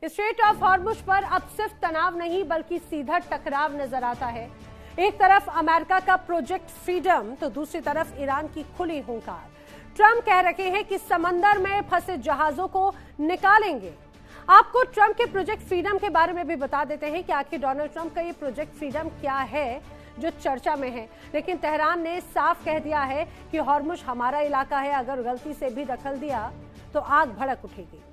Straight of Hormuz पर अब सिर्फ तनाव नहीं बल्कि सीधा टकराव नजर आता है। एक तरफ अमेरिका का प्रोजेक्ट फ्रीडम तो दूसरी तरफ ईरान की खुली हुंकार। ट्रंप कह रहे हैं कि समंदर में फंसे जहाजों को निकालेंगे। आपको ट्रंप के प्रोजेक्ट फ्रीडम के बारे में भी बता देते हैं कि आखिर डोनाल्ड ट्रंप का ये प्रोजेक्ट फ्रीडम क्या है जो चर्चा में है। लेकिन तेहरान ने साफ कह दिया है कि हॉर्मुज हमारा इलाका है, अगर गलती से भी दखल दिया तो आग भड़क उठेगी।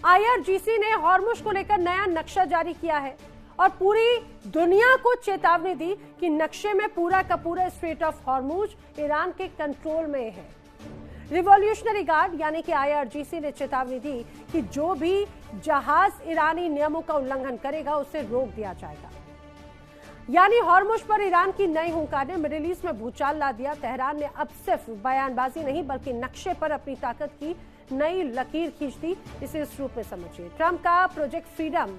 IRGC ने हॉर्मुज को लेकर नया नक्शा जारी किया है और पूरी दुनिया को चेतावनी दी कि नक्शे में पूरा का पूरा स्ट्रेट ऑफ हॉर्मुज ईरान के कंट्रोल में है। रिवॉल्यूशनरी गार्ड यानी कि IRGC ने चेतावनी दी कि जो भी जहाज ईरानी नियमों का उल्लंघन करेगा उसे रोक दिया जाएगा। यानी हॉर्मुज पर ईरान की नई हुंकार ने मिडिल ईस्ट में भूचाल ला दिया। तेहरान ने अब सिर्फ बयानबाजी नहीं बल्कि नक्शे पर अपनी ताकत की नई लकीर खींच दी। इसे इस रूप में समझिए। ट्रंप का प्रोजेक्ट फ्रीडम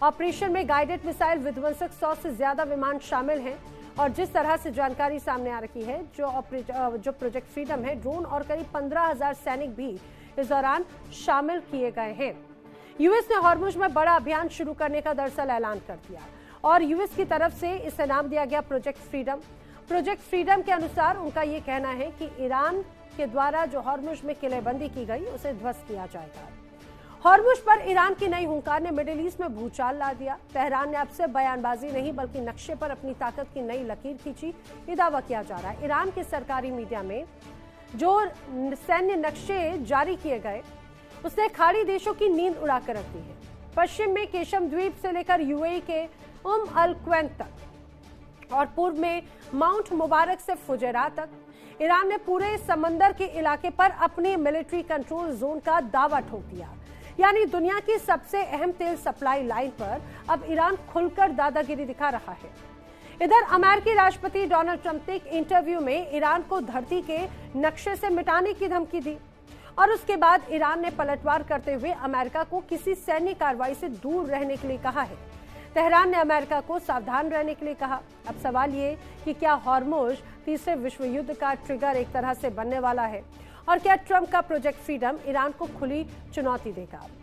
ऑपरेशन में गाइडेड मिसाइल विध्वंसक 100 से ज्यादा विमान शामिल हैं और जिस तरह से जानकारी सामने आ रही है जो प्रोजेक्ट फ्रीडम है, ड्रोन और करीब 15,000 सैनिक भी इस दौरान शामिल किए गए हैं। यूएस ने हॉर्मुज में बड़ा अभियान शुरू करने का दरअसल ऐलान कर दिया और यूएस की तरफ से इसे नाम दिया गया प्रोजेक्ट फ्रीडम। प्रोजेक्ट फ्रीडम के अनुसार उनका ये कहना है कि ईरान के द्वारा जो हॉर्मुज में किलेबंदी की गई उसे ध्वस्त किया जाएगा। हॉर्मुज पर ईरान की नई हुंकार ने मिडिल ईस्ट में भूचाल ला दिया। तेहरान ने अब से बयानबाजी नहीं बल्कि नक्शे पर अपनी ताकत की नई लकीर खींची, ये दावा किया जा रहा है। ईरान के सरकारी मीडिया में जो सैन्य नक्शे जारी किए गए उसने खाड़ी देशों की नींद उड़ाकर रख दी है। पश्चिम में केशम द्वीप से लेकर UAE के अल क्वैन तक और पूर्व में माउंट मुबारक से फुजैरा तक ईरान ने पूरे समंदर के इलाके पर अपनी मिलिट्री कंट्रोल जोन का दावा ठोक दिया। यानी दुनिया की सबसे अहम तेल सप्लाई लाइन पर अब ईरान खुलकर दादागिरी दिखा रहा है। इधर अमेरिकी राष्ट्रपति डोनाल्ड ट्रंप ने एक इंटरव्यू में ईरान को धरती के नक्शे से मिटाने की धमकी दी और उसके बाद ईरान ने पलटवार करते हुए अमेरिका को किसी सैन्य कार्रवाई से दूर रहने के लिए कहा है। तेहरान ने अमेरिका को सावधान रहने के लिए कहा। अब सवाल ये कि क्या हॉर्मुज तीसरे विश्व युद्ध का ट्रिगर एक तरह से बनने वाला है और क्या ट्रंप का प्रोजेक्ट फ्रीडम ईरान को खुली चुनौती देगा।